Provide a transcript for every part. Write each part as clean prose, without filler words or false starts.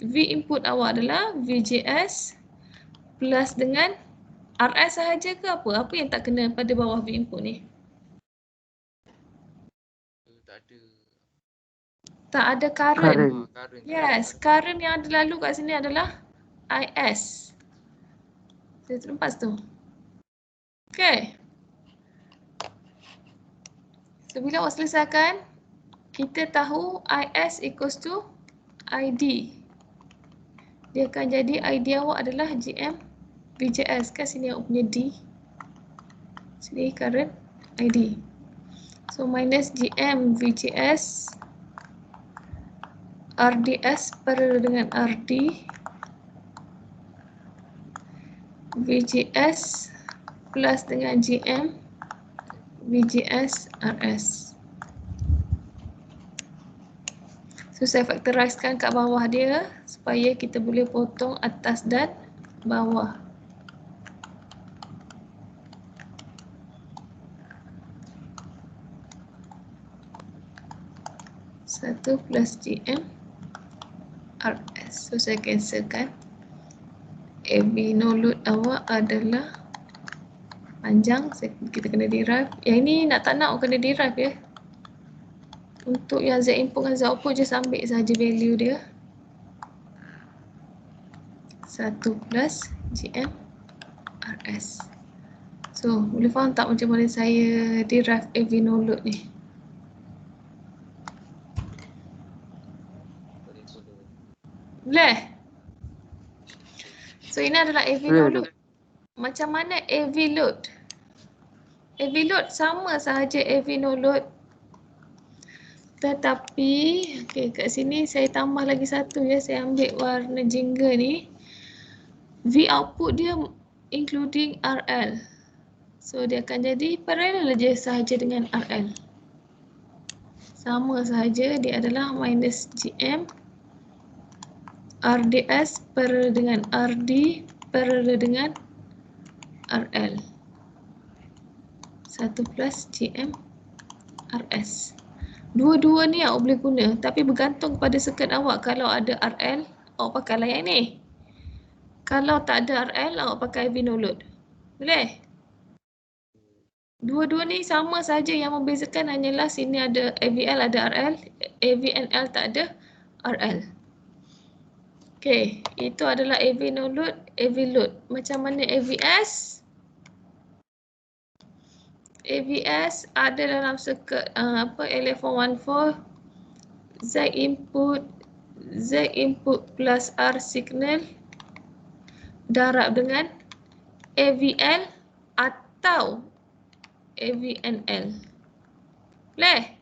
V input awak adalah VJS plus dengan RS sahaja ke apa? Apa yang tak kena pada bawah V input ni? Tak ada. Tak ada current. Current. Yes, current yang ada lalu kat sini adalah IS. Saya terlepas tu. Okay. So, bila awak selesaikan, kita tahu IS equals to ID. Dia akan jadi ID awak adalah GM VJS. Kan sini awak punya D. Sini current ID. So, minus GM VJS RDS parallel dengan RD VJS plus dengan GM VJS RS. So, saya faktorizekan kat bawah dia supaya kita boleh potong atas dan bawah. Satu plus GM RS. So, saya cancelkan. AV no load awak adalah panjang. Kita kena derive. Yang ini nak tak nak kena derive ya. Untuk yang Z input dan Z output just ambil saja value dia. 1 plus GM RS. So, boleh faham tak macam mana saya derive AV no load ni? Boleh? So, ini adalah AV no load. Macam mana AV load? AV load sama sahaja AV no load. Tetapi, okay, kat sini saya tambah lagi satu ya. Saya ambil warna jingga ni. V output dia including RL. So, dia akan jadi parallel je sahaja dengan RL. Sama sahaja, dia adalah minus GM RDS parallel dengan RD parallel dengan RL. 1 plus GM RS. Dua-dua ni awak boleh guna, tapi bergantung pada circuit awak. Kalau ada RL, awak pakai yang ni. Kalau tak ada RL, awak pakai AV no load. Boleh? Dua-dua ni sama saja, yang membezakan hanyalah sini ada AVL, ada RL, AVNL tak ada RL. Okey, itu adalah AV no load, AV load. Macam mana AVS? AVS ada dalam circuit LF414 Z input plus R signal darab dengan AVL atau AVNL. Boleh?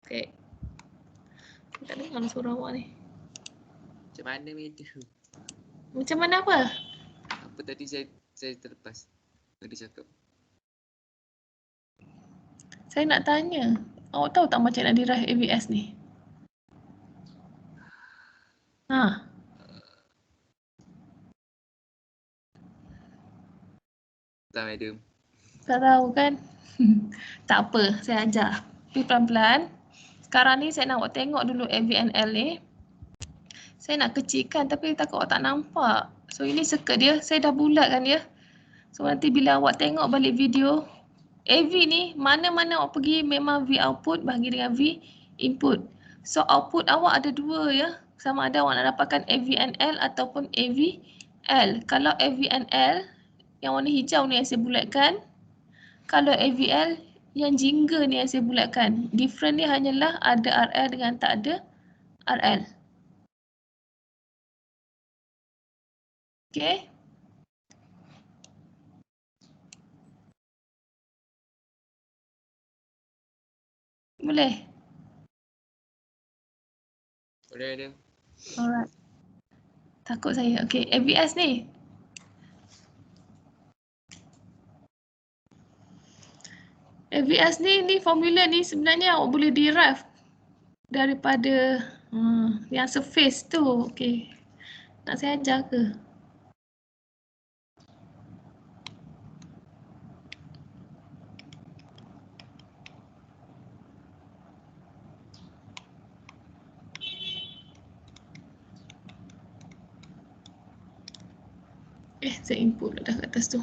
Okey. Tak dengar suara awak ni. Macam mana medium? Macam mana apa? Apa tadi saya terlepas. Tadi cakap. Saya nak tanya. Awak tahu tak macam nak derive AVS ni? Ha. Tak madam. Tak tahu kan? Tak apa, saya ajar. Tapi pelan-pelan. Sekarang ni saya nak awak tengok dulu AVNL ni. Saya nak kecilkan tapi takut awak tak nampak. So ini circuit dia, saya dah bulatkan dia. So nanti bila awak tengok balik video, AV ni mana-mana awak pergi memang V output bagi dengan V input. So output awak ada dua ya. Sama ada awak nak dapatkan AVNL ataupun AVL. Kalau AVNL, yang warna hijau ni yang saya bulatkan. Kalau AVL, yang jingga ni yang saya bulatkan. Different ni hanyalah ada RL dengan tak ada RL. Okay. Boleh? Boleh ada. Alright. Takut saya. Okay, AVS ni. AVS ni formula ni sebenarnya awak boleh derive daripada yang surface tu. Okay. Nak saya ajar ke? Z input dah kat atas tu.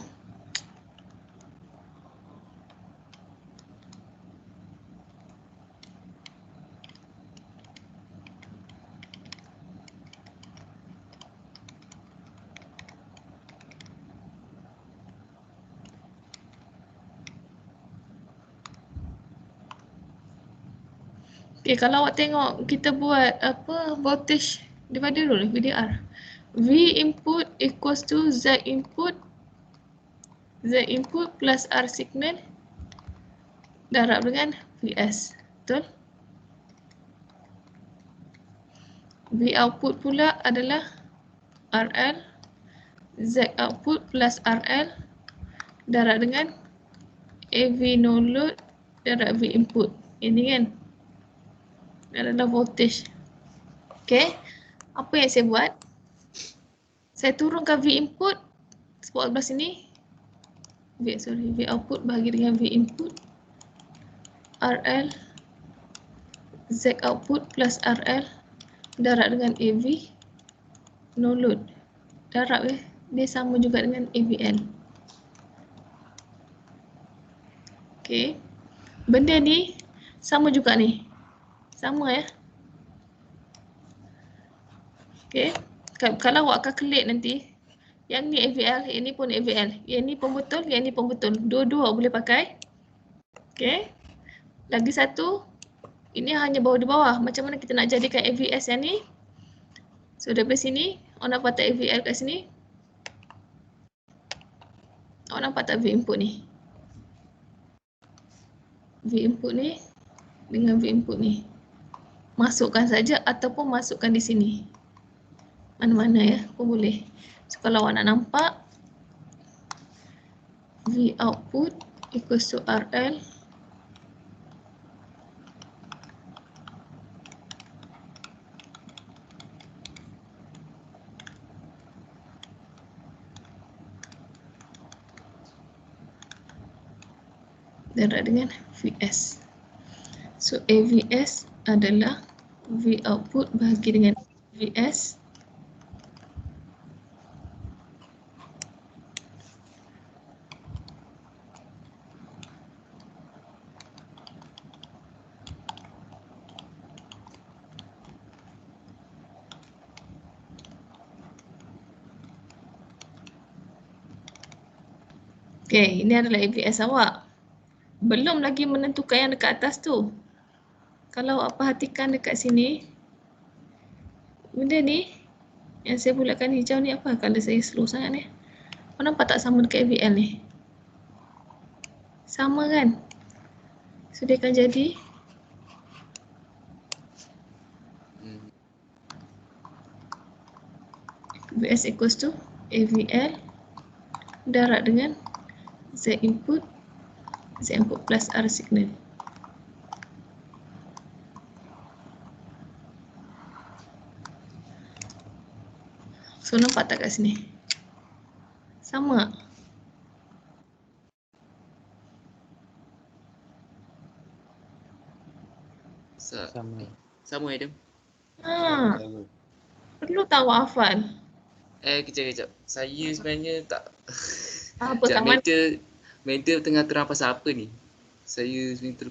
Okay, kalau awak tengok kita buat apa voltage divider dulu VDR. V input equals to Z input plus R signal darab dengan Vs. Betul? V output pula adalah RL Z output plus RL darab dengan AV no load darab V input. Ini kan adalah voltage. Okay, apa yang saya buat? Saya turunkan V input sebab sebelah sini V output bahagi dengan V input RL Z output plus RL darab dengan AV no load. Darab dia sama juga dengan AVL. Okay, benda ni sama juga ni. Sama ya. Okay, kalau awak calculate nanti, yang ni AVL, yang ni pun AVL, yang ni pun betul, yang ni pun betul. Dua-dua boleh pakai. Okay, lagi satu, ini hanya bawah di bawah. Macam mana kita nak jadikan AVS yang ni? So daripada sini, awak nampak tak AVL kat sini? Awak nampak tak V input ni? V input ni dengan V input ni. Masukkan saja ataupun masukkan di sini. Mana-mana ya, pun boleh. So kalau awak nak nampak, V output equals to RL darab dengan Vs. So AVS adalah V output bahagi dengan Vs Okay, ini adalah AVS awak. Belum lagi menentukan yang dekat atas tu. Kalau awak perhatikan dekat sini, benda ni yang saya bulatkan hijau ni apa? Kalau saya slow sangat ni. Awak nampak tak sama dekat AVL ni? Sama kan? So dia akan jadi Vs equals to AVL darab dengan Z input plus R signal. So nampak tak kat sini? Sama. Sama Adam. Perlu tahu hafal. Kejap. Saya sebenarnya tak. Apa kat mana? Mental tengah terang pasal apa ni? Saya sebenarnya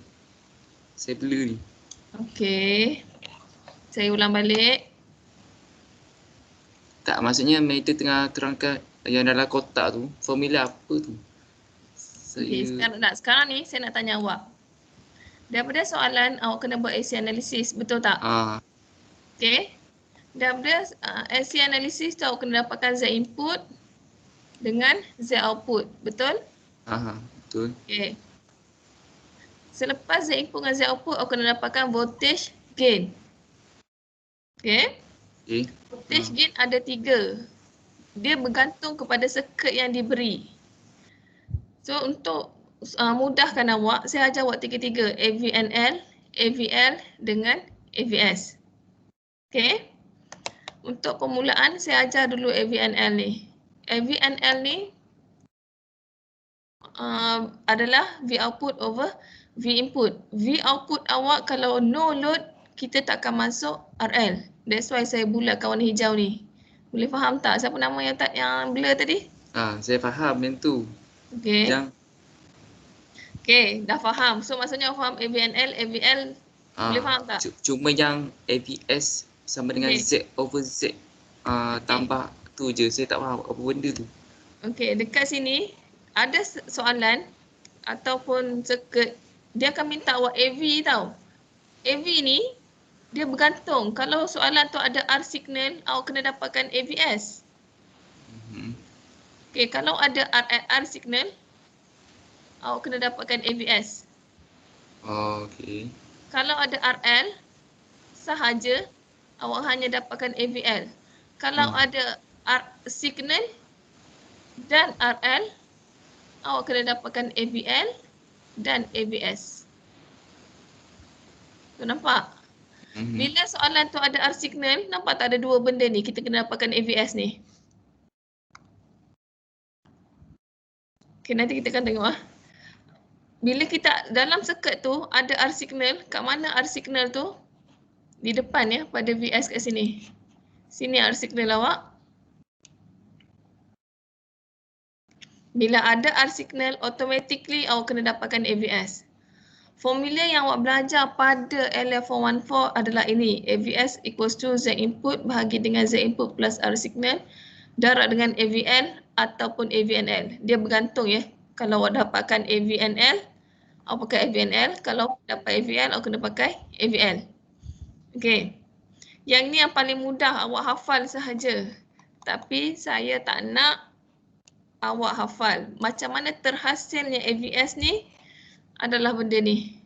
saya blur ni. Okey. Saya ulang balik. Tak, maksudnya mental tengah terangkan yang dalam kotak tu, formula apa tu? Okay, sekarang ni saya nak tanya awak. Daripada soalan awak kena buat AC analysis, betul tak? Okay. Daripada AC analysis tu awak kena dapatkan Z input dengan Z output, betul? Betul. Okay. Selepas Z input dengan Z output, awak kena dapatkan voltage gain. Okay. Voltage gain ada 3. Dia bergantung kepada circuit yang diberi. So untuk mudahkan awak, saya ajar awak 3-3. AVNL, AVL dengan AVS. Okay. Untuk permulaan, saya ajar dulu AVNL ni. AVNL ni adalah V output over V input. V output awak kalau no load, kita tak akan masuk RL. That's why saya bulatkan warna hijau ni. Boleh faham tak? Siapa nama yang blur tadi? Saya faham yang tu. Okey. Yang Okey, dah faham. So maksudnya faham AVNL, AVL boleh faham tak? cuma yang AVS sama dengan Okey. Z over Z tambah tu je. Saya tak faham apa benda tu. Okey, dekat sini ada soalan ataupun circuit, dia akan minta awak AV tau. AV ni dia bergantung. Kalau soalan tu ada R signal, awak kena dapatkan AVS. Okey, kalau ada R signal, awak kena dapatkan AVS. Okey. Kalau ada RL sahaja, awak hanya dapatkan AVL. Kalau ada R signal dan RL, awak kena dapatkan AVL dan AVS. Tu nampak? Bila soalan tu ada R signal, nampak tak ada dua benda ni, kita kena dapatkan AVS ni. Okay, nanti kita akan tengok Bila kita dalam circuit tu ada R signal, kat mana R signal tu? Di depan ya, pada VS kat sini. Sini R signal awak. Bila ada R signal, automatically awak kena dapatkan AVS. Formula yang awak belajar pada LF414 adalah ini. AVS equals to Z input bahagi dengan Z input plus R signal darab dengan AVL ataupun AVNL. Dia bergantung ya. Kalau awak dapatkan AVNL, awak pakai AVNL. Kalau dapat AVL, awak kena pakai AVL. Okey. Yang ni yang paling mudah awak hafal sahaja. Tapi saya tak nak awak hafal. Macam mana terhasilnya AVS ni adalah benda ni.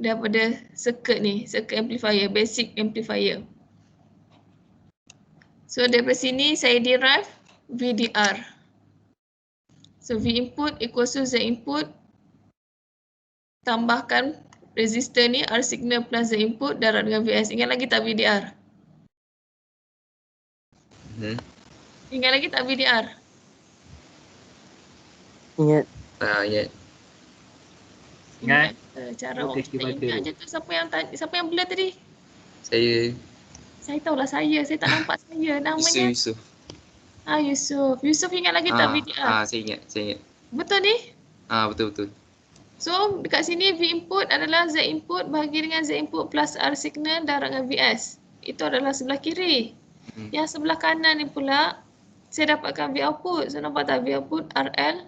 Daripada circuit ni, circuit amplifier, basic amplifier. So daripada sini saya derive VDR. So V input equals to Z input. Tambahkan resistor ni R signal plus Z input darab dengan VS. Ingat lagi tak VDR? Ingat lagi tak VDR? Ingat. Ingat. Ingat. Cara awak kita ingat je tu. Siapa yang blur tadi? Saya Tahulah saya tak nampak saya namanya. Yusuf. Yusuf. Yusuf ingat lagi tak VDR? Saya ingat. Betul ni? Betul. So dekat sini V input adalah Z input bahagi dengan Z input plus R signal darab dengan VS. Itu adalah sebelah kiri. Yang sebelah kanan ni pula saya dapatkan V output. So nampak tak V output RL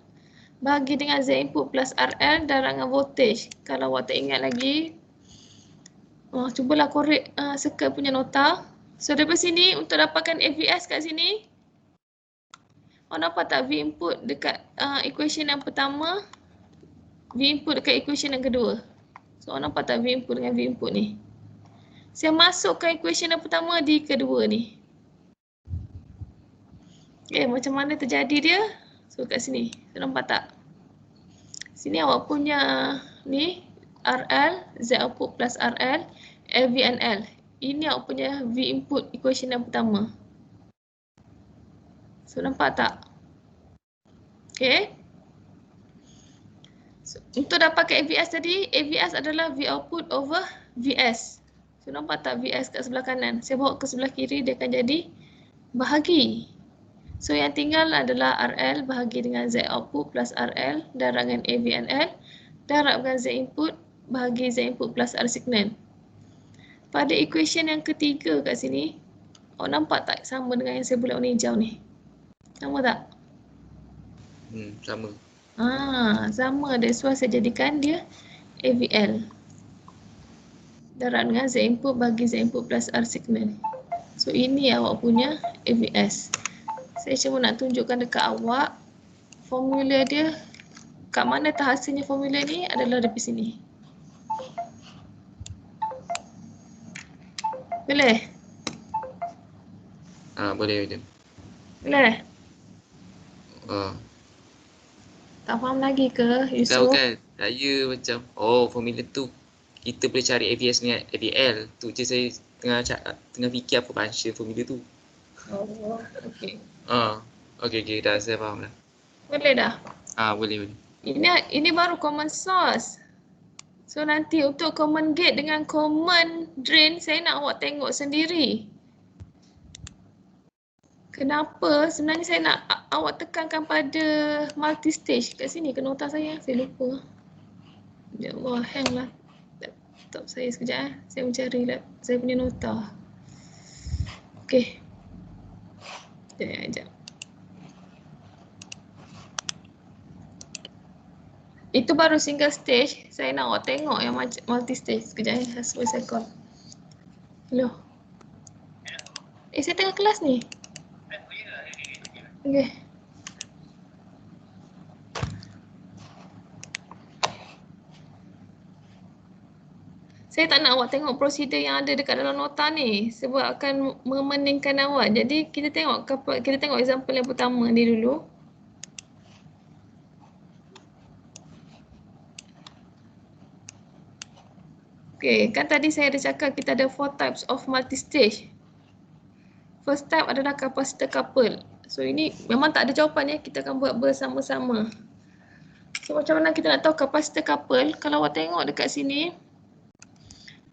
bahagi dengan Z input plus RL darab dengan voltage. Kalau awak tak ingat lagi, cubalah korek circuit punya nota. So daripada sini untuk dapatkan AVS kat sini, nampak tak V input dekat equation yang pertama, V input dekat equation yang kedua. So nampak tak V input dengan V input ni. Saya masukkan equation yang pertama di kedua ni. Okay, macam mana terjadi dia? So kat sini, so, nampak tak? Sini awak punya ni RL, Z output plus RL, LVNL. Ini awak punya V input equation yang pertama. So nampak tak? Okay. So, untuk dapatkan AVS tadi, AVS adalah V output over VS. So nampak tak VS kat sebelah kanan? Saya bawa ke sebelah kiri, dia akan jadi bahagi. So yang tinggal adalah RL bahagi dengan Z output plus RL darab dengan AVNL darab dengan Z input bahagi Z input plus R signal. Pada equation yang ketiga kat sini, awak nampak tak sama dengan yang saya bulat warna hijau ni? Sama tak? Sama. Sama. That's why saya jadikan dia AVL. Darab dengan Z input bagi Z input plus R signal. So ini awak punya AVS. Saya cuma nak tunjukkan dekat awak formula dia, kat mana terhasilnya formula ni adalah dari sini. Boleh? Boleh. Boleh? Tak faham lagi ke, Yusuf? Tahu kan, saya macam formula tu kita boleh cari AVS dengan AVL. Tu je saya tengah fikir apa function formula tu. Okey. Okey, dah saya faham dah. Boleh dah? Boleh. Ini baru common source. So nanti untuk common gate dengan common drain, saya nak awak tengok sendiri. Kenapa? Sebenarnya saya nak awak tekankan pada multi-stage. Kat sini ke nota saya lupa. Ya Allah, hang lah laptop saya sekejap Saya mencari saya punya nota. Okey. Sekejap. Itu baru single stage. Saya nak awak tengok yang multi stage. Sekejap supaya saya call. Hello. Saya tengah kelas ni. Okey. Saya tak nak awak tengok prosedur yang ada dekat dalam nota ni sebab akan memeningkan awak. Jadi kita tengok example yang pertama ni dulu. Okey, kan tadi saya ada cakap kita ada 4 types of multi-stage. First type adalah capacitor couple. So ini memang tak ada jawapan ya, kita akan buat bersama-sama. So macam mana kita nak tahu capacitor couple? Kalau awak tengok dekat sini,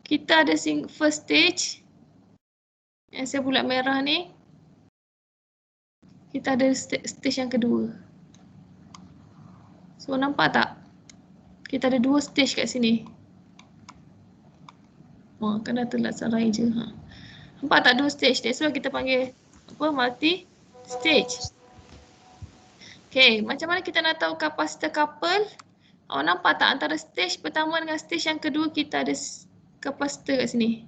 kita ada first stage. Yang saya bulat merah ni. Kita ada stage yang kedua. So nampak tak? Kita ada 2 stage kat sini. Kan dah telat salah je. Nampak tak 2 stage? That's why kita panggil multi stage. Okay, macam mana kita nak tahu capacitor couple? Awak nampak tak antara stage pertama dengan stage yang kedua kita ada capacitor kat sini.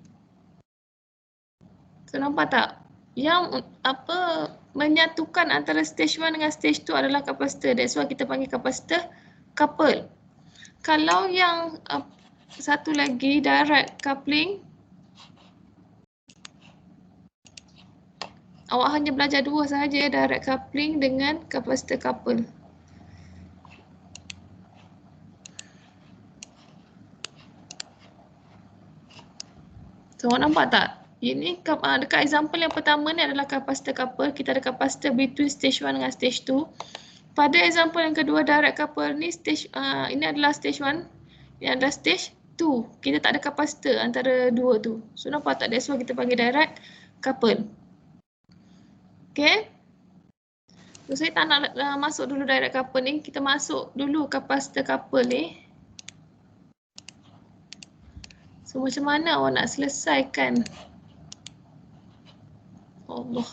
So nampak tak? Yang menyatukan antara stage 1 dengan stage 2 adalah capacitor. That's why kita panggil capacitor couple. Kalau yang satu lagi direct coupling, awak hanya belajar 2 sahaja, direct coupling dengan capacitor couple. So awak nampak tak? Ini dekat example yang pertama ni adalah capacitor couple. Kita ada capacitor between stage 1 dengan stage 2. Pada example yang kedua direct couple ni ini adalah stage 1, ini adalah stage 2. Kita tak ada capacitor antara dua tu. So nampak tak? That's why kita panggil direct couple. Okay. So saya tak nak masuk dulu direct couple ni. Kita masuk dulu capacitor couple ni. So macam mana awak nak selesaikan? Allah.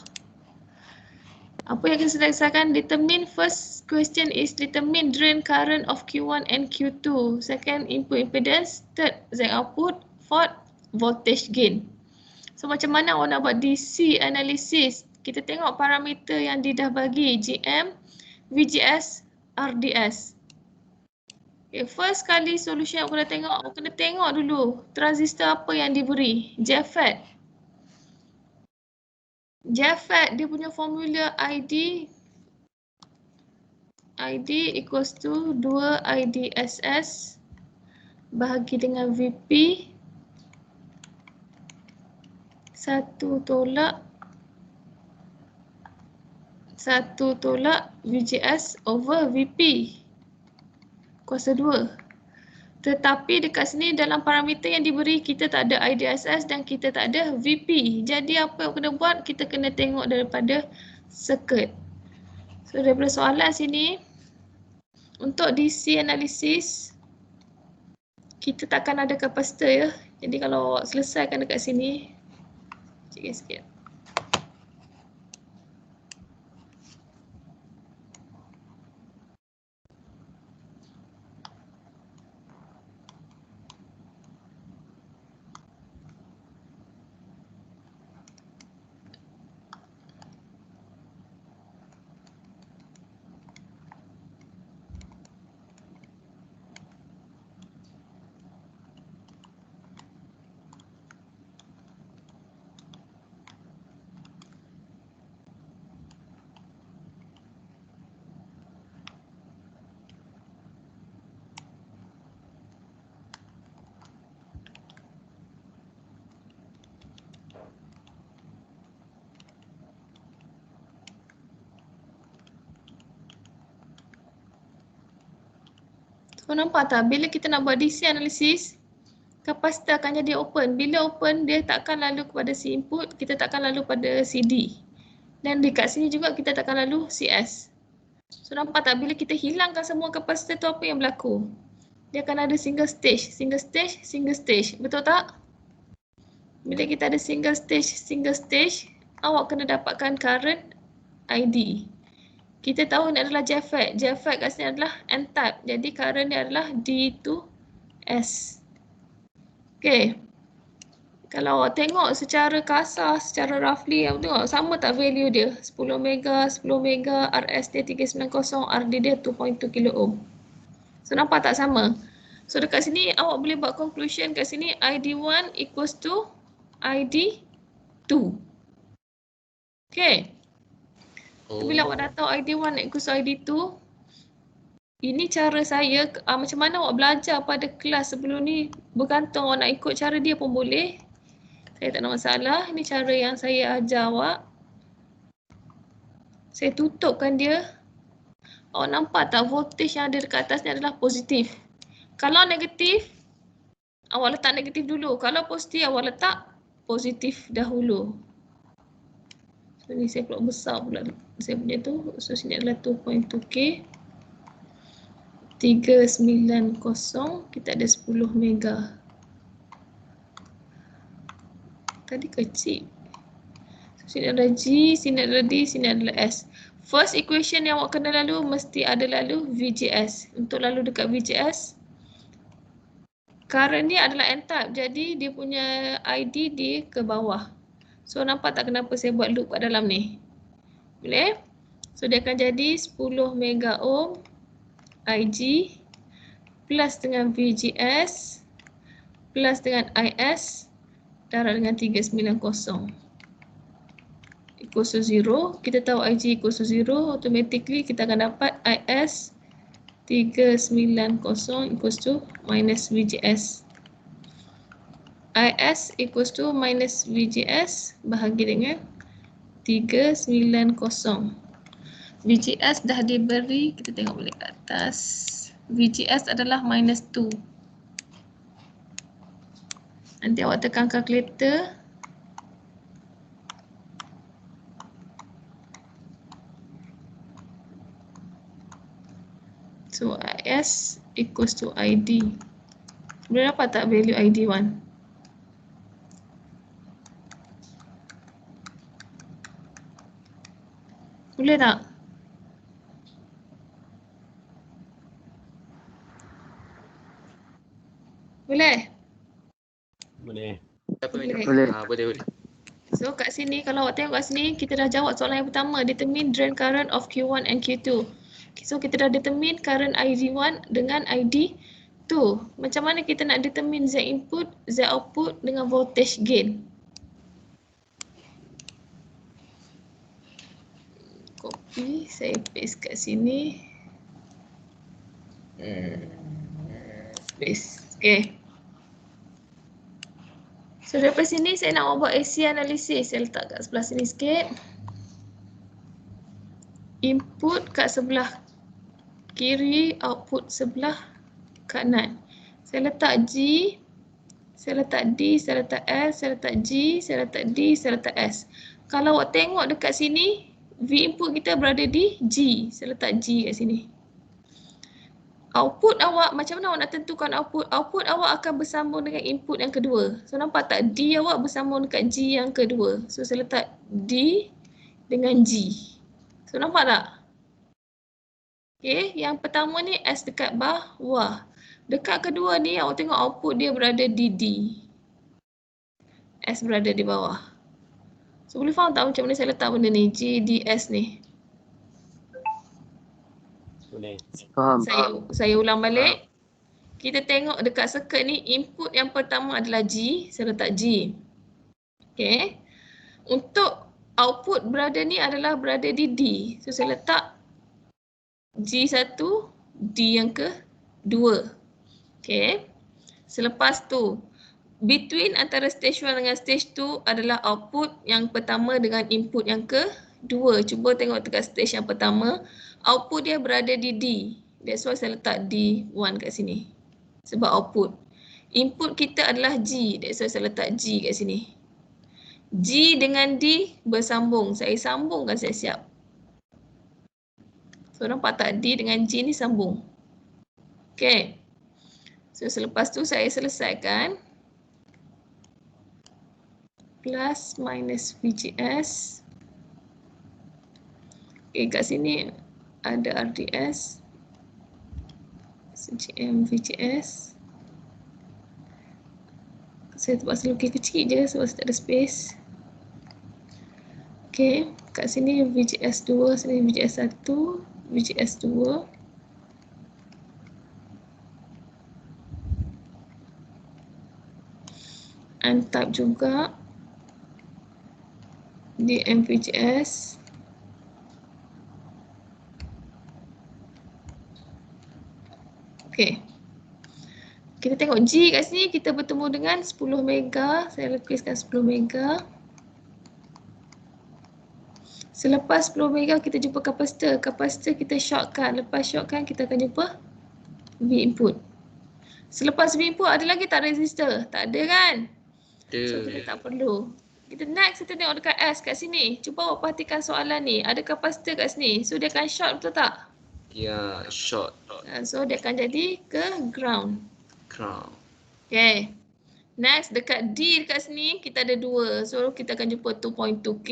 Apa yang kita selesaikan? Determine first question is determine drain current of Q1 and Q2. Second, input impedance. Third, Z output. Fourth, voltage gain. So macam mana awak nak buat DC analysis? Kita tengok parameter yang dia dah bagi. GM, VGS, RDS. Okay, first kali solution awak kena tengok dulu transistor apa yang diberi. JFET. JFET dia punya formula ID equals to 2 IDSS bahagi dengan VP 1 tolak VGS over VP kuasa 2. Tetapi dekat sini dalam parameter yang diberi kita tak ada IDSS dan kita tak ada VP. Jadi apa yang kena buat? Kita kena tengok daripada circuit. So daripada soalan sini, untuk DC analysis, kita takkan ada kapasitor ya. Jadi kalau selesaikan dekat sini, sikit-sikit. Kau nampak tak? Bila kita nak buat DC analysis, kapasitor akan jadi open. Bila open, dia takkan lalu kepada si input, kita takkan lalu pada CD. Dan dekat sini juga kita takkan lalu CS. So nampak tak bila kita hilangkan semua kapasitor tu apa yang berlaku? Dia akan ada single stage, single stage, single stage. Betul tak? Bila kita ada single stage, awak kena dapatkan current ID. Kita tahu ini adalah JFET. JFET kat sini adalah N-type. Jadi current dia adalah D2S. Okay. Kalau awak tengok secara kasar, secara roughly, awak tengok sama tak value dia? 10 mega, RS dia 390, RD dia 2.2 kilo ohm. So nampak tak sama? So dekat sini awak boleh buat conclusion kat sini ID1 equals to ID2. Okay. Bila awak dah tahu ID1 equals to ID2, ini cara saya, macam mana awak belajar pada kelas sebelum ni, bergantung awak nak ikut cara dia pun boleh. Saya tak ada masalah. Ini cara yang saya ajar awak. Saya tutupkan dia. Awak nampak tak voltage yang ada dekat atas ni adalah positif. Kalau negatif, awak letak negatif dulu. Kalau positif, awak letak positif dahulu. So ni saya plot besar pula. Saya punya tu. So sini adalah 2.2K. 390. Kita ada 10 mega. Tadi kecil. So, sini adalah G, sini adalah D, sini adalah S. First equation yang awak kena lalu mesti ada lalu VGS. Untuk lalu dekat VGS, current ni adalah N-type. Jadi dia punya ID dia ke bawah. So nampak tak kenapa saya buat loop kat dalam ni? Boleh? So dia akan jadi 10 mega ohm IG plus dengan VGS plus dengan IS darab dengan 390 equals to 0. Kita tahu IG equals to 0, automatically kita akan dapat IS 390 equals to minus VGS. IS equals to minus VGS bahagi dengan 390. VGS dah diberi, kita tengok balik ke atas. VGS adalah minus 2. Nanti awak tekan kalkulator. So IS equals to ID. Boleh dapat tak value ID1? Boleh tak? Boleh? Boleh. Boleh. So kat sini, kalau awak tengok kat sini, kita dah jawab soalan yang pertama. Determine drain current of Q1 and Q2. So kita dah determine current ID1 dengan ID2. Macam mana kita nak determine Z input, Z output dengan voltage gain? Copy, saya paste kat sini. Paste. Okay. So daripada sini saya nak buat AC analysis. Saya letak kat sebelah sini sikit. Input kat sebelah kiri, output sebelah kanan. Saya letak G, saya letak D, saya letak S, saya letak G, saya letak D, saya letak S. Kalau awak tengok dekat sini, V input kita berada di G. Saya letak G kat sini. Output awak, macam mana awak nak tentukan output? Output awak akan bersambung dengan input yang kedua. So nampak tak? D awak bersambung dekat G yang kedua. So saya letak D dengan G. So nampak tak? Okay, yang pertama ni S dekat bawah. Dekat kedua ni awak tengok output dia berada di D. S berada di bawah. So boleh faham tak macam mana saya letak benda ni? G, D, S ni. Boleh. Faham. Saya ulang balik. Kita tengok dekat circuit ni, input yang pertama adalah G. Saya letak G. Okay. Untuk output berada ni adalah berada di D. So saya letak G1, D yang kedua. Okay. Selepas tu, between antara stage 1 dengan stage 2 adalah output yang pertama dengan input yang kedua. Cuba tengok dekat stage yang pertama. Output dia berada di D. That's why saya letak D1 kat sini. Sebab output. Input kita adalah G. That's why saya letak G kat sini. G dengan D bersambung. Saya sambungkan siap-siap. So nampak tak D dengan G ni sambung. Okay. So selepas tu saya selesaikan. Plus minus VGS. Okay, kat sini ada RDS. CGM VGS. Saya terpaksa lukis kecil je sebab tak ada space. Okay, kat sini VGS 2, sini VGS 1, VGS 2. And type juga di MVGS. Okay. Kita tengok G kat sini, kita bertemu dengan 10 mega. Saya lukiskan 10 mega. Selepas 10 mega kita jumpa kapasitor. Kapasitor kita shortkan. Lepas shortkan kita akan jumpa V input. Selepas V input ada lagi tak resistor? Tak ada kan? So kita tak perlu. Kita next kita tengok dekat S kat sini. Cuba awak perhatikan soalan ni. Ada kapasitor kat sini. So dia akan short betul tak? Ya, short. So dia akan jadi ke ground. Ground. Okay. Next dekat D dekat sini kita ada 2. So kita akan jumpa 2.2K.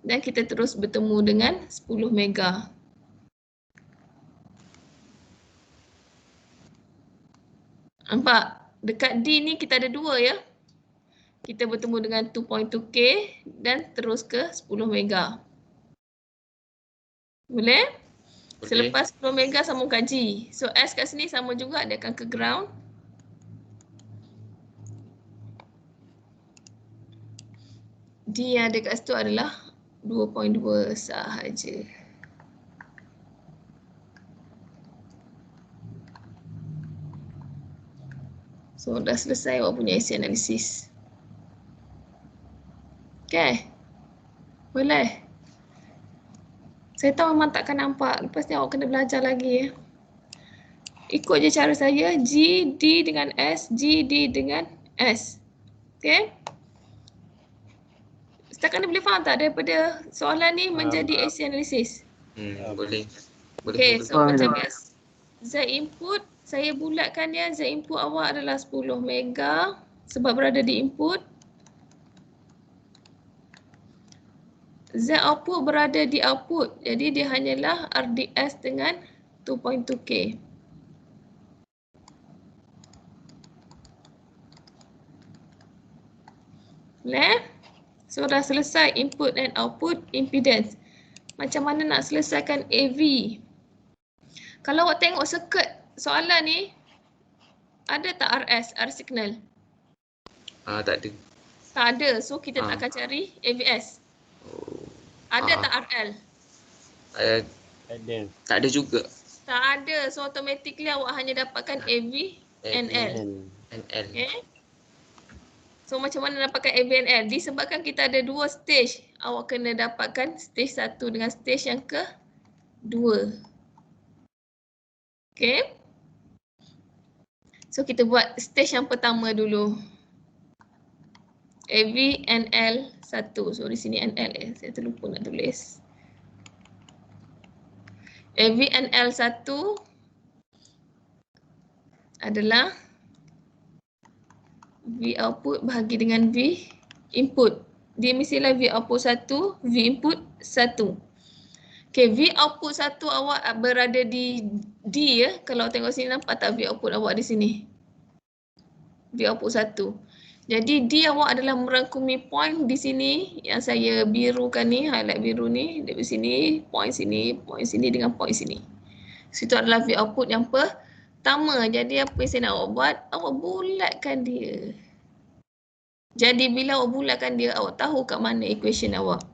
Dan kita terus bertemu dengan 10 mega. Nampak? Dekat D ni kita ada 2 ya. Kita bertemu dengan 2.2K dan terus ke 10 mega. Boleh? Selepas 10 mega sambungkan G. So S kat sini sama juga, dia akan ke ground. D yang ada kat situ adalah 2.2 sahaja. So dah selesai awak punya AC analisis. Okay. Boleh. Saya tahu memang takkan nampak. Lepas ni awak kena belajar lagi ya. Ikut je cara saya. G, D dengan S. G, D dengan S. Okay. Setakat ni boleh faham tak daripada soalan ni menjadi AC analisis? Boleh. Boleh. Okay, so macam biasa. Z input, saya bulatkan dia. Z input awak adalah 10 mega sebab berada di input. Z output berada di output. Jadi dia hanyalah RDS dengan 2.2K. Boleh? So dah selesai input and output impedance. Macam mana nak selesaikan AV? Kalau awak tengok circuit soalan ni, ada tak RS, R signal? Tak ada. Tak ada. So kita akan cari AVS. Ada tak RL? Ada. Tak ada juga. Tak ada. So automatically awak hanya dapatkan AV and L. NL. Okay. So macam mana dapatkan AV and L? Disebabkan kita ada 2 stage. Awak kena dapatkan stage 1 dengan stage yang ke-2. Okay. So kita buat stage yang pertama dulu. AV and L 1. So di sini NL saya terlupa nak tulis. AV and L 1 adalah V output bahagi dengan V input. Dia mestilah V output 1, V input 1. Okay, V output 1 awak berada di D ya. Kalau tengok sini nampak tak V output awak di sini? V output 1. Jadi D awak adalah merangkumi point di sini yang saya birukan ni, highlight biru ni, dari sini, point sini dengan point sini. Situ adalah V output yang pertama. Jadi apa yang saya nak awak buat? Awak bulatkan dia. Jadi bila awak bulatkan dia, awak tahu kat mana equation awak.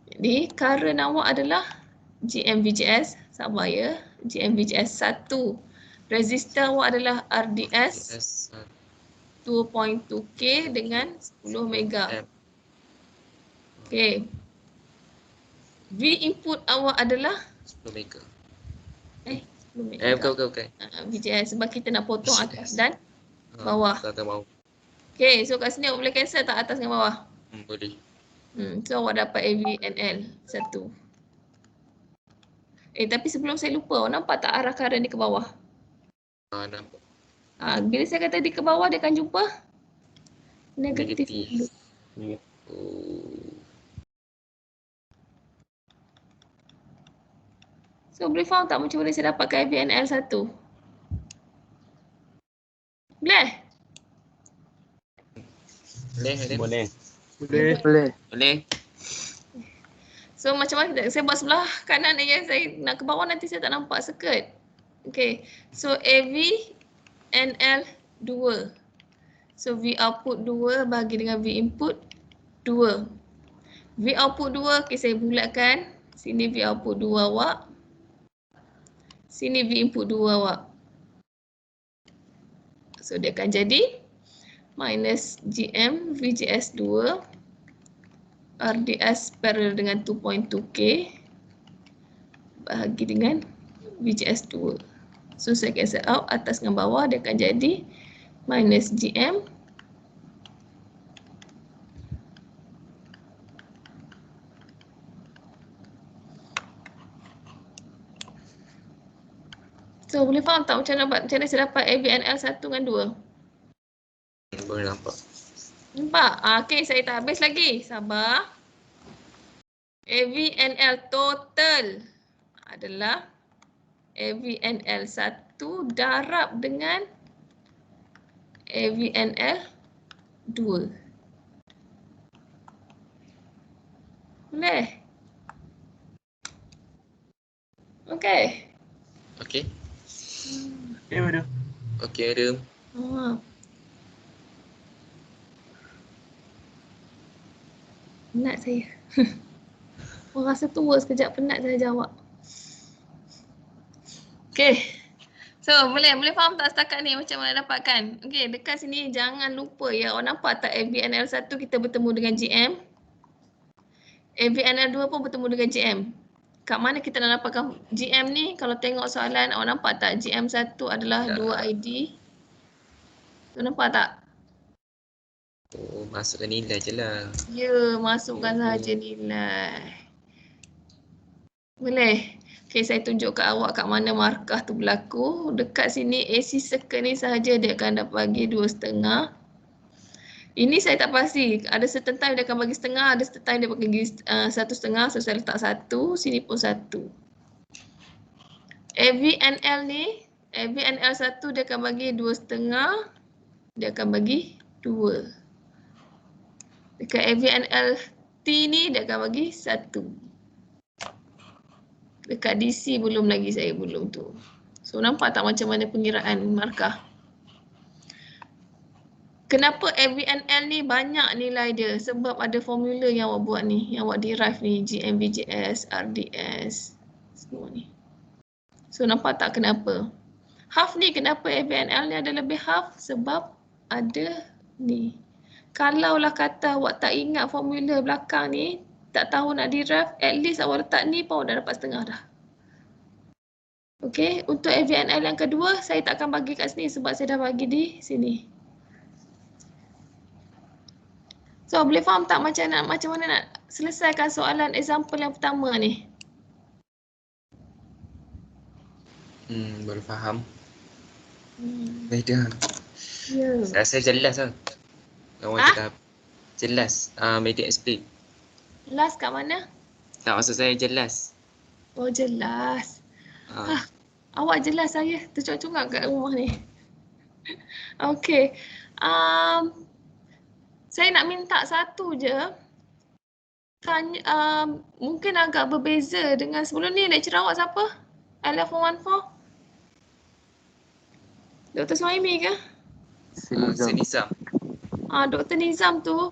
Jadi current awak adalah GMVGS, sabar ya, GMVGS 1. Resistor awak adalah RDS 2.2K dengan 10 mega. Okay. V input awak adalah 10 mega. Bukan. VGS sebab kita nak potong atas dan Ha, bawah. Tak tahu. Okay, so kat sini awak boleh cancel tak atas dengan bawah? Boleh. So awak dapat AVNL 1. Tapi sebelum saya lupa, awak nampak tak arah current ni ke bawah? Nampak. Bila saya kata di ke bawah, dia akan jumpa negatif. Negatif. Oh. So boleh faham tak macam mana saya dapatkan AVNL 1? Boleh? Boleh. So macam mana saya buat sebelah kanan ni, saya nak ke bawah nanti saya tak nampak circuit. Okay, so AVNL 2. So V output 2 bahagi dengan V input 2. V output 2, okay, saya bulatkan. Sini V output 2 awak. Sini V input 2 awak. So dia akan jadi minus GM VGS 2 RDS parallel dengan 2.2K bahagi dengan VGS 2. So saya cancel out atas dengan bawah, dia akan jadi minus GM so boleh faham tak macam mana saya dapat AVNL 1 dengan 2? Boleh nampak. Nampak? Okay, saya tak habis lagi. Sabar. AVNL total adalah AVNL 1 darab dengan AVNL 2. Boleh? Okay. Okey. Madam. Okey, Adam. Penat saya. Orang rasa tua sekejap penat saya jawab. Okay. So boleh faham tak setakat ni macam mana dapatkan? Okay, dekat sini jangan lupa ya. Awak nampak tak AVNL 1 kita bertemu dengan GM? AVNL 2 pun bertemu dengan GM. Kat mana kita nak dapatkan GM ni? Kalau tengok soalan, awak nampak tak GM 1 adalah 2 ID? Tu nampak tak? Oh, masukkan nilai je lah. Ya, masukkan sahaja nilai. Boleh? Okay, saya tunjuk kat awak kat mana markah tu berlaku. Dekat sini AC circle ni sahaja dia akan dapat bagi 2,5. Ini saya tak pasti. Ada certain time dia akan bagi setengah, ada certain time dia bagi 1,5. So saya letak 1, sini pun 1. AVNL ni, AVNL 1 dia akan bagi 2,5. Dia akan bagi 2. Dekat AVNL T ni dia akan bagi 1. Dekat DC belum lagi, saya belum tu. So nampak tak macam mana pengiraan markah? Kenapa AVNL ni banyak nilai dia? Sebab ada formula yang awak buat ni, yang awak derive ni, GMVGS, RDS, semua ni. So nampak tak kenapa? Half ni kenapa AVNL ni ada lebih half? Sebab ada ni. Kalaulah kata awak tak ingat formula belakang ni, tak tahu nak derive, at least awak letak ni pun awak dah dapat setengah dah. Okay, untuk AVNL yang kedua, saya tak akan bagi kat sini sebab saya dah bagi di sini. So, boleh faham tak macam mana nak selesaikan soalan example yang pertama ni? Baru faham. Beda. Ya. Saya rasa jelas lah. Awak cakap jelas. Media explain. Jelas kat mana? Tak, maksud saya jelas. Oh, jelas. Awak jelas, saya tercungap-cungap kat rumah ni. Okay. Saya nak minta satu je. Tanya, mungkin agak berbeza dengan sebelum ni. Lecturer awak siapa? L414? Dr. Suhaimi ke? Senizam. Dr. Nizam tu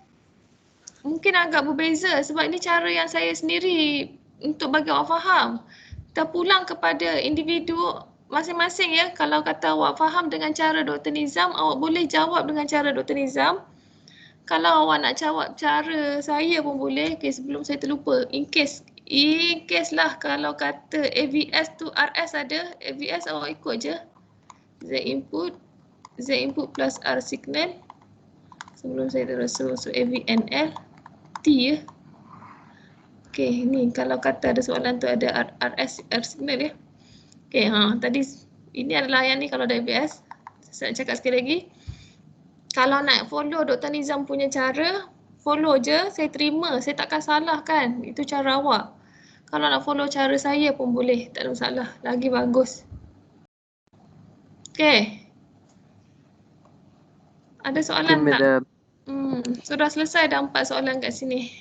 mungkin agak berbeza sebab ini cara yang saya sendiri untuk bagi awak faham. Terpulang kepada individu masing-masing ya. Kalau kata awak faham dengan cara Dr. Nizam, awak boleh jawab dengan cara Dr. Nizam. Kalau awak nak jawab cara saya pun boleh. Okay, sebelum saya terlupa, in case In case lah kalau kata AVS tu RS ada, AVS awak ikut je. Z input plus R signal. Sebelum saya terus masuk AVNL, T ya. Okey, ni kalau kata ada soalan tu ada R signal ya. Okey, tadi ini adalah yang ni kalau ada AVS. Saya nak cakap sekali lagi. Kalau nak follow Dr. Nizam punya cara, follow je, saya terima. Saya takkan salah kan. Itu cara awak. Kalau nak follow cara saya pun boleh. Tak ada masalah. Lagi bagus. Okey. Ada soalan tak? Madam. Sudah selesai dah 4 soalan kat sini.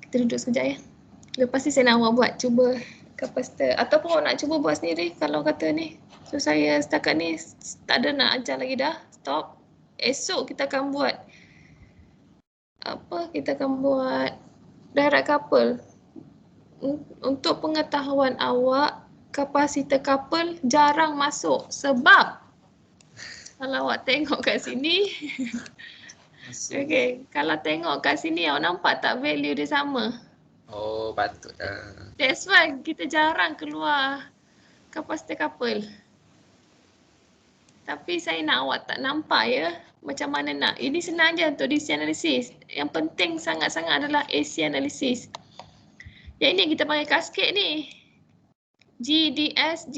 Kita duduk sekejap ya. Lepas ni saya nak awak buat cuba kapasitor. Ataupun awak nak cuba buat sendiri kalau kata ni. So saya setakat ni tak ada nak ajar lagi dah. Stop. Esok kita akan buat kita akan buat direct couple. Untuk pengetahuan awak, kapasitor couple jarang masuk sebab kalau awak tengok kat sini okey, kalau tengok kat sini awak nampak tak value dia sama. Oh, patutlah. That's why kita jarang keluar kapasitor couple. Tapi saya nak awak tak nampak ya macam mana nak. Ini senang je untuk DC analysis. Yang penting sangat-sangat adalah AC analysis. Yang ini kita panggil cascade ni. GDS.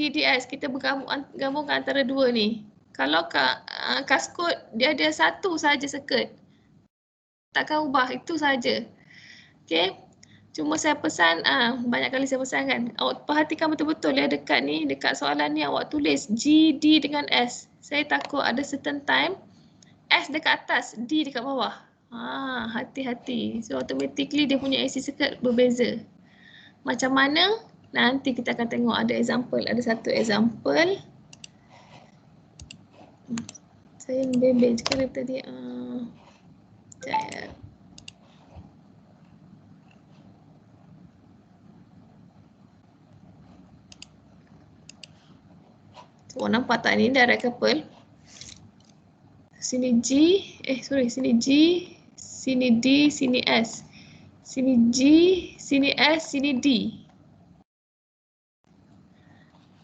Kita gabungkan antara dua ni. Kalau cascode dia ada satu saja circuit. Takkan ubah, itu saja. Okey. Cuma saya pesan, banyak kali saya pesan kan. Awak perhatikan betul-betul ya dekat ni, dekat soalan ni awak tulis GD dengan S. Saya takut ada certain time S dekat atas, D dekat bawah. Hati-hati. So automatically dia punya AC circuit berbeza. Macam mana? Nanti kita akan tengok ada example. Ada satu example. Saya bebel sekali tadi. Sekejap. Awak nampak tak ni direct couple? Sini G, sini G, sini D, sini S. Sini G, sini S, sini D.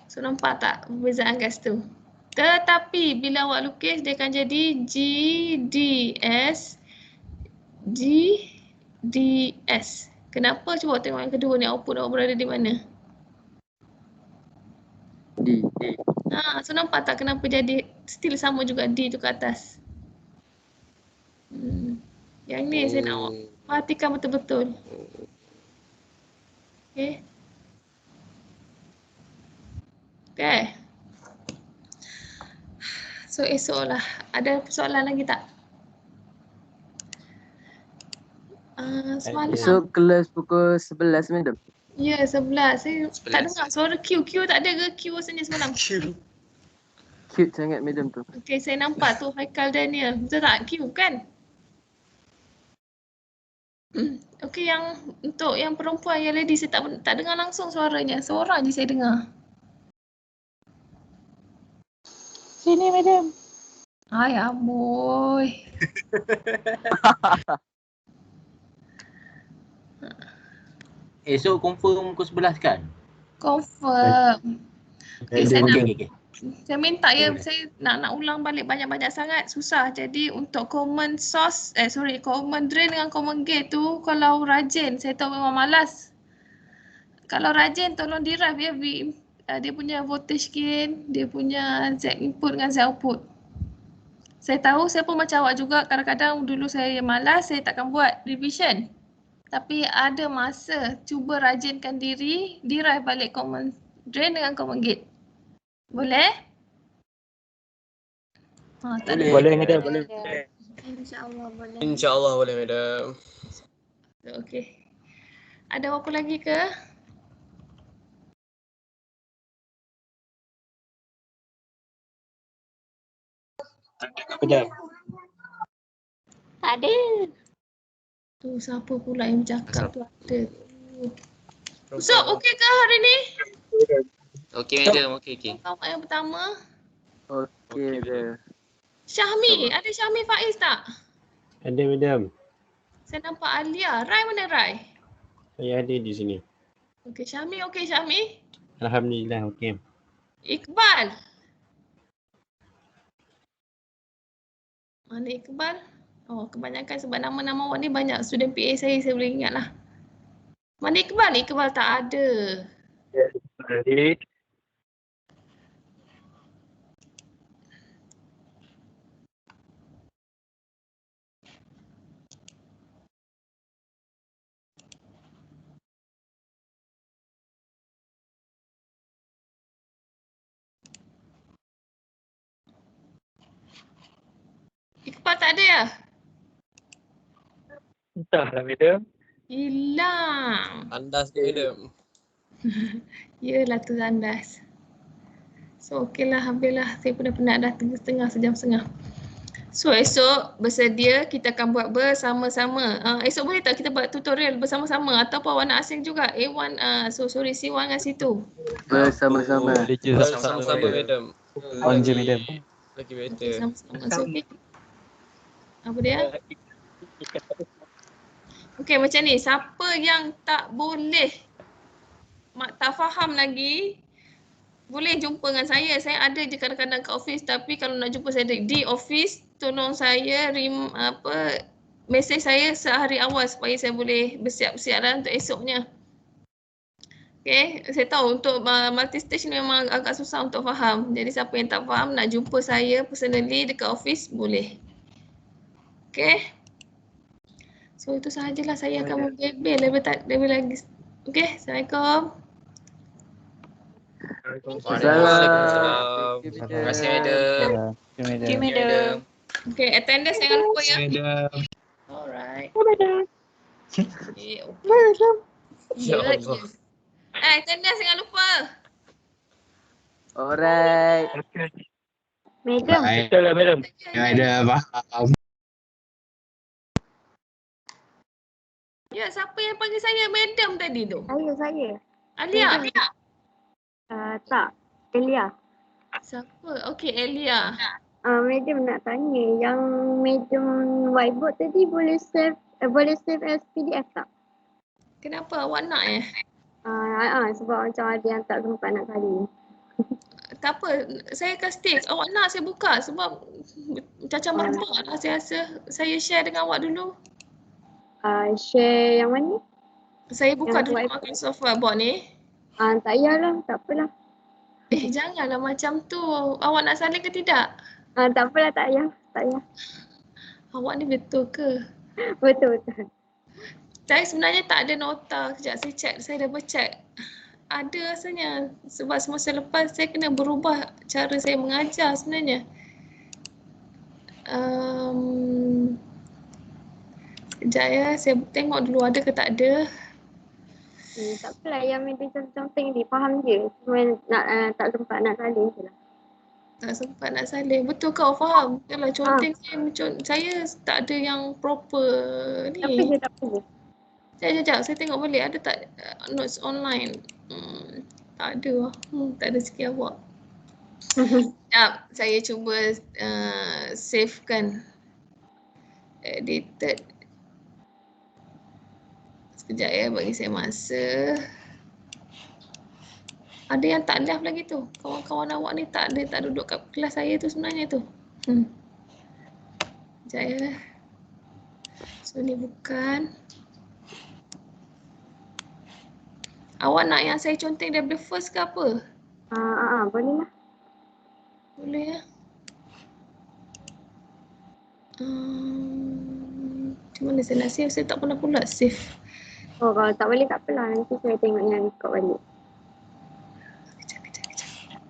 So nampak tak perbezaan gas tu? Tetapi bila awak lukis dia akan jadi G, D, S, G, D, S. Kenapa? Cuba tengok yang kedua ni, output awak berada di mana? D. So nampak tak kenapa jadi still sama juga D tu ke atas? Yang ni saya nak awak perhatikan betul-betul. Okay. Okay. So esok lah. Ada persoalan lagi tak? Semalam. Esok kelas pukul 11 madam. Ya, 11. Saya tak 11. dengar suara Q. Q tak ada ke? Q rasanya semalam. Cute sangat madam tu. Okay, saya nampak tu Haikal Daniel. Betul tak? Q kan? Okay, yang untuk yang perempuan, yang lady saya tak dengar langsung suaranya. Seorang je saya dengar. Sini madam. Ay, amboi. Esok confirm pukul 11 kan? Confirm. Okay, Okey. saya minta ya, saya nak ulang balik banyak-banyak sangat, susah. Jadi untuk common source, common drain dengan common gate tu, kalau rajin, saya tahu memang malas. Kalau rajin tolong derive ya, dia punya voltage gain, dia punya Z input dengan Z output. Saya tahu, saya pun macam awak juga, kadang-kadang dulu saya malas, saya takkan buat revision. Tapi ada masa cuba rajinkan diri, derive balik common drain dengan common gate. Boleh? Boleh madam, boleh. InsyaAllah boleh. InsyaAllah boleh madam. Okey. Ada apa lagi ke? Madam. Tak ada. Tu siapa pula yang bercakap tu ada tu. So, okey ke hari ni? Okey madam, okey. Kawan yang pertama. Okey je. Syahmi, ada Syahmi Faiz tak? Ada madam. Saya nampak Alia. Rai mana Rai? Saya ada di sini. Okey, Syahmi okey Syahmi. Alhamdulillah okey. Iqbal. Mana Iqbal? Oh, kebanyakan sebab nama-nama awak ni banyak student PA saya boleh ingat lah. Mana Iqbal? Iqbal tak ada. Iqbal tak ada ya? Entahlah, madam. Hilang. Andas tu madam. Yelah tu Zandas. So okeylah, habislah. Saya pun dah penat dah 3:30 sejam setengah. So esok bersedia kita akan buat bersama-sama. Esok boleh tak kita buat tutorial bersama-sama ataupun awak nak asing juga? A1, sorry C1 dengan C2. Bersama-sama. Boleh je Sama-sama madam. On je, madam. Lagi better. Sama-sama. So, okay. Apa dia? Okey macam ni, siapa yang tak boleh tak faham lagi, boleh jumpa dengan saya. Saya ada je kadang-kadang kat office, tapi kalau nak jumpa saya di office, tolong saya mesej saya sehari awal supaya saya boleh bersiap-siap untuk esoknya. Okay, saya tahu untuk multi-stage memang agak susah untuk faham. Jadi siapa yang tak faham nak jumpa saya personally dekat office, boleh. Okay. So itu sahajalah, saya akan membebel lebih lagi. Okay, Assalamualaikum. Waalaikumsalam. Terima kasih madam. Okay, madam. Okay, attendance jangan lupa ya. Madam. Alright. Madam. Okay, Ya Allah. attendance jangan lupa. Alright. Madam. Betul lah, madam. Faham. Ya, siapa yang panggil saya madam tadi tu? Saya. Alia. Tak. Elia. Siapa? Okay, Elia. Madam nak tanya, yang medium whiteboard tadi boleh save as PDF tak? Kenapa awak nak Sebab macam ada yang tak sempat nak kali. Tak apa, saya akan stay. Awak nak saya buka sebab cacat merebak lah saya rasa. Saya share dengan awak dulu. Share yang mana? Saya buka Yang dulu whiteboard. Microsoft Whiteboard ni. Tak payahlah, tak apalah. Janganlah macam tu. Awak nak salin ke tidak? Tak apalah, tak payah. Awak ni betul ke? Betul. Saya sebenarnya tak ada nota. Sekejap saya check, saya double check. Ada rasanya. Sebab semasa lepas saya kena berubah cara saya mengajar sebenarnya. Sekejap ya, saya tengok dulu ada ke tak ada. Tak apalah, yang medium contoh-contoh dia faham je. Cuma tak sempat nak salin je lah. Tak sempat nak salin. Betul kau faham? Yalah conteng saya tak ada yang proper ni. Tak apa je. Sekejap, saya tengok balik ada tak notes online. Tak ada lah. Tak ada sikit awak. Sekejap, saya cuba savekan. Edited. Sekejap ya, bagi saya masa. Ada yang tak live lagi tu. Kawan-kawan awak ni tak duduk kat kelas saya tu sebenarnya tu. Sekejap ya. So ni bukan. Awak nak yang saya conteng daripada first ke apa? Boleh lah. Boleh ya. Macam mana saya nak save? Saya tak pernah pula save. Kalau tak boleh tak apalah. Nanti saya tengok yang record balik. Kejap.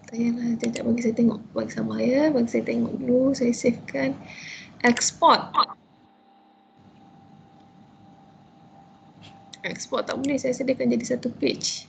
Tak payahlah. Sekejap bagi saya tengok. Bagi sabar ya. Bagi saya tengok dulu. Saya savekan. Export. Export tak boleh. Saya sediakan jadi satu page.